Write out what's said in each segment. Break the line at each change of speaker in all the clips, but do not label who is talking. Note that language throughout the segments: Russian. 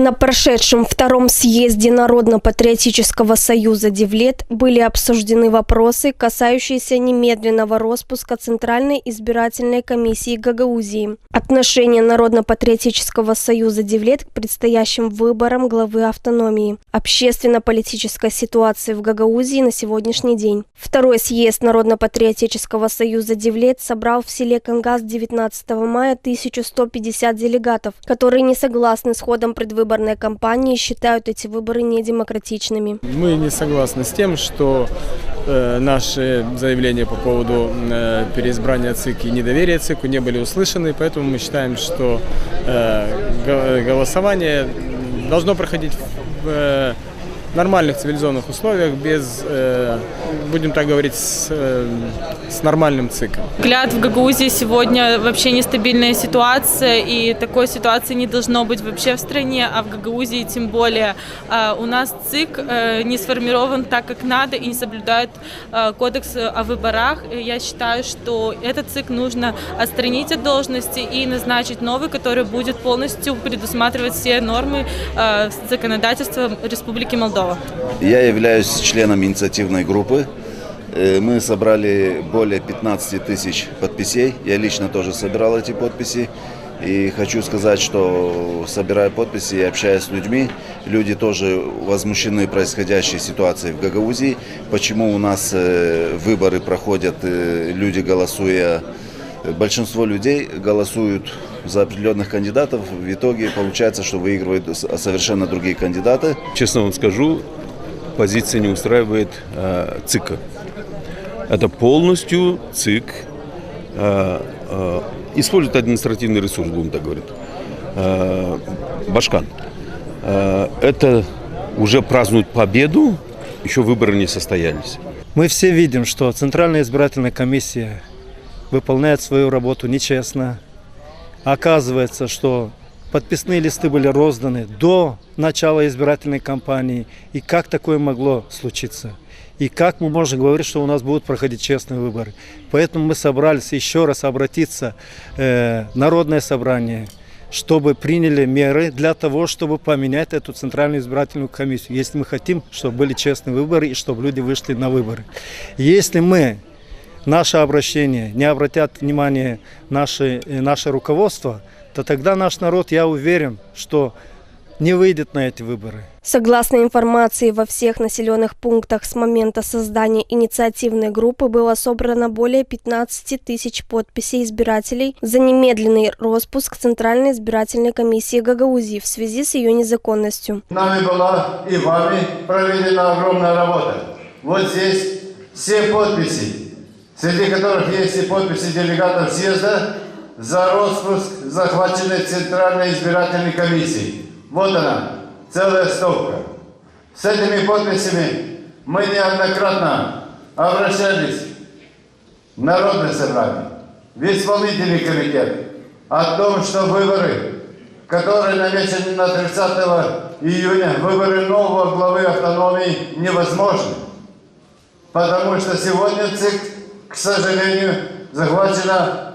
На прошедшем втором съезде Народно-патриотического союза «Девлет» были обсуждены вопросы, касающиеся немедленного распуска Центральной избирательной комиссии Гагаузии, отношение Народно-патриотического союза «Девлет» к предстоящим выборам главы автономии, общественно-политическая ситуация в Гагаузии на сегодняшний день. Второй съезд Народно-патриотического союза «Девлет» собрал в селе Кангас 19 мая 1150 делегатов, которые не согласны с ходом предвыборной кампании и считают эти выборы недемократичными.
Мы не согласны с тем, что наши заявления по поводу переизбрания ЦИК и недоверия ЦИКу не были услышаны, поэтому мы считаем, что голосование должно проходить в нормальных цивилизованных условиях, без, будем так говорить, с нормальным ЦИКом.
Взгляд, в Гагаузии сегодня вообще нестабильная ситуация, и такой ситуации не должно быть вообще в стране, а в Гагаузии тем более. У нас ЦИК не сформирован так, как надо, и не соблюдает кодекс о выборах. Я считаю, что этот ЦИК нужно отстранить от должности и назначить новый, который будет полностью предусматривать все нормы законодательства Республики Молдова.
Я являюсь членом инициативной группы. Мы собрали более 15 тысяч подписей. Я лично тоже собирал эти подписи. И хочу сказать, что собирая подписи и общаясь с людьми, люди тоже возмущены происходящей ситуацией в Гагаузии. Почему у нас выборы проходят, люди голосуя, большинство людей голосуют за определенных кандидатов, в итоге получается, что выигрывают совершенно другие кандидаты.
Честно вам скажу, позиция не устраивает ЦИКа. Это полностью ЦИК использует административный ресурс, будем так говорить. Башкан. Это уже празднуют победу, еще выборы не состоялись.
Мы все видим, что Центральная избирательная комиссия выполняет свою работу нечестно. Оказывается, что подписные листы были розданы до начала избирательной кампании. И как такое могло случиться? И как мы можем говорить, что у нас будут проходить честные выборы? Поэтому мы собрались еще раз обратиться в Народное собрание, чтобы приняли меры для того, чтобы поменять эту Центральную избирательную комиссию. Если мы хотим, чтобы были честные выборы и чтобы люди вышли на выборы. Если наше обращение не обратят внимание наше руководство, то тогда наш народ, я уверен, что не выйдет на эти выборы.
Согласно информации, во всех населенных пунктах с момента создания инициативной группы было собрано более 15 тысяч подписей избирателей за немедленный распуск Центральной избирательной комиссии Гагаузии в связи с ее незаконностью.
Нами была и вами проведена огромная работа. Вот здесь все подписи, среди которых есть и подписи делегатов съезда за распуск захваченной Центральной избирательной комиссии. Вот она, целая стопка. С этими подписями мы неоднократно обращались в Народное собрание, в исполнительный комитет о том, что выборы, которые намечены на 30 июня, выборы нового главы автономии, невозможны. Потому что сегодня ЦИК, к сожалению, захвачена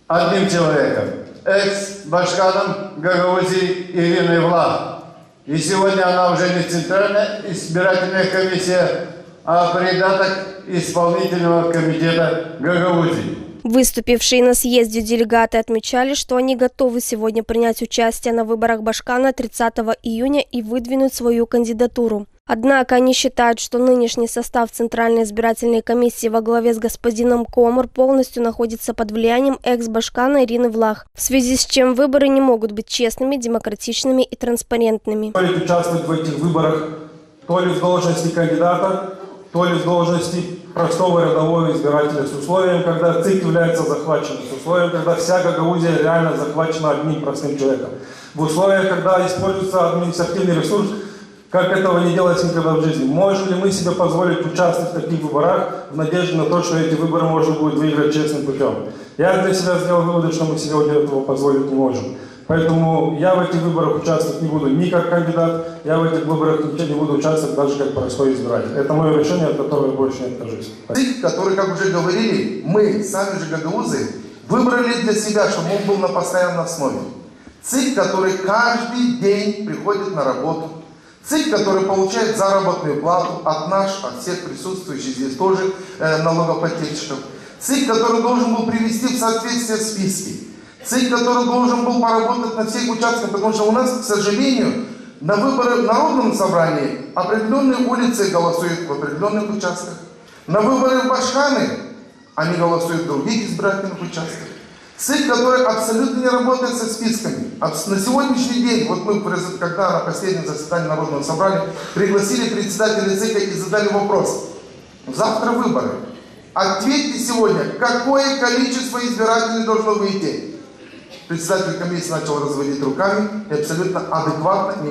одним человеком, экс-башканом Гагаузии Ириной Влах. И сегодня она уже не Центральная избирательная комиссия, а придаток исполнительного комитета Гагаузии.
Выступившие на съезде делегаты отмечали, что они готовы сегодня принять участие на выборах Башкана 30 июня и выдвинуть свою кандидатуру. Однако они считают, что нынешний состав Центральной избирательной комиссии во главе с господином Комур полностью находится под влиянием экс-башкана Ирины Влах, в связи с чем выборы не могут быть честными, демократичными и транспарентными.
Участвовать в этих выборах то ли в должности кандидата, то ли в должности простого рядового избирателя, с условием, когда ЦИК является захваченным, с условием, когда вся Гагаузия реально захвачена одним простым человеком, в условиях, когда используется административный ресурс, как этого не делается никогда в жизни. Можем ли мы себе позволить участвовать в таких выборах в надежде на то, что эти выборы можно будет выиграть честным путем? Я для себя сделал вывод, что мы себе этого позволить не можем. Поэтому я в этих выборах участвовать не буду ни как кандидат, я в этих выборах не буду участвовать даже как простой избиратель. Это мое решение, от которого я больше не откажусь.
ЦИК, который, как уже говорили, мы, сами же гагаузы, выбрали для себя, чтобы он был на постоянной основе. ЦИК, который каждый день приходит на работу. ЦИК, который получает заработную плату от нас, от всех присутствующих здесь тоже налогоплательщиков. ЦИК, который должен был привести в соответствие списки. ЦИК, который должен был поработать на всех участках, потому что у нас, к сожалению, на выборы в Народном собрании определенные улицы голосуют в определенных участках. На выборы в Башканы они голосуют в других избирательных участках. ЦИК, который абсолютно не работает со списками. На сегодняшний день, вот мы, когда на последнем заседании Народного собрания пригласили председателя ЦИКа и задали вопрос. Завтра выборы. Ответьте сегодня, какое количество избирателей должно выйти? Председатель комиссии начал разводить руками и абсолютно адекватно не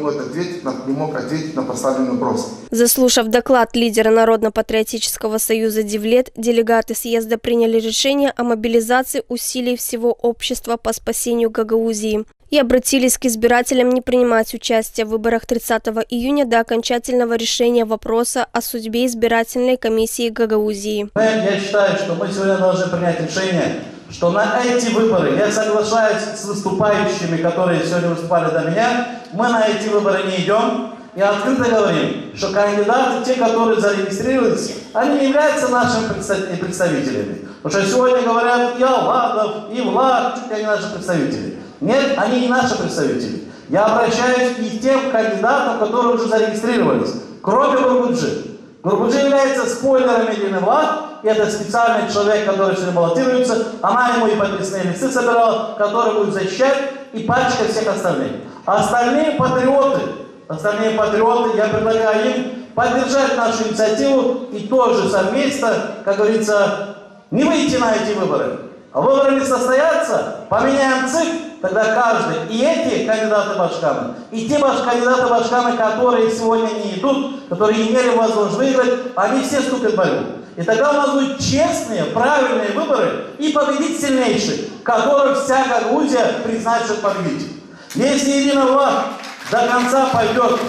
мог ответить на поставленный вопрос.
Заслушав доклад лидера Народно-патриотического союза «Девлет», делегаты съезда приняли решение о мобилизации усилий всего общества по спасению Гагаузии и обратились к избирателям не принимать участие в выборах 30 июня до окончательного решения вопроса о судьбе избирательной комиссии Гагаузии.
Я считаю, что мы сегодня должны принять решение, что на эти выборы, я соглашаюсь с выступающими, которые сегодня выступали до меня, мы на эти выборы не идем и открыто говорим, что кандидаты, те, которые зарегистрировались, они не являются нашими представителями. Потому что сегодня говорят и Алладов, и Влад, чуть ли не наши представители. Нет, они не наши представители. Я обращаюсь и к тем кандидатам, которые уже зарегистрировались, кроме Гурбуджи. Гурбуджи является спойлером Медины Влад. Это специальный человек, который сегодня баллотируется. Она ему и подписные листы собирала, который будет защищать, и пачка всех остальных. Остальные патриоты, я предлагаю им поддержать нашу инициативу и тоже совместно, как говорится, не выйти на эти выборы. А выборы не состоятся, поменяем ЦИК, тогда каждый, и эти кандидаты Башканы, и те кандидаты Башканы, которые сегодня не идут, которые имели возможность выиграть, они все вступят в борьбу. И тогда у нас будут честные, правильные выборы и победит сильнейший, которых вся Гагаузия признает, что победитель. Если Ирина Влад до конца пойдет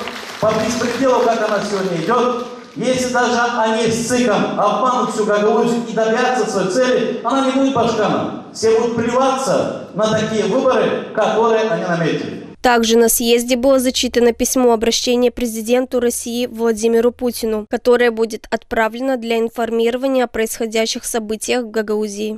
по беспределу, как она сегодня идет, если даже они с ЦИКом обманут всю Гагаузию и добьются своей цели, она не будет Башканом. Все будут плеваться на такие выборы, которые они наметили.
Также на съезде было зачитано письмо обращения президенту России Владимиру Путину, которое будет отправлено для информирования о происходящих событиях в Гагаузии.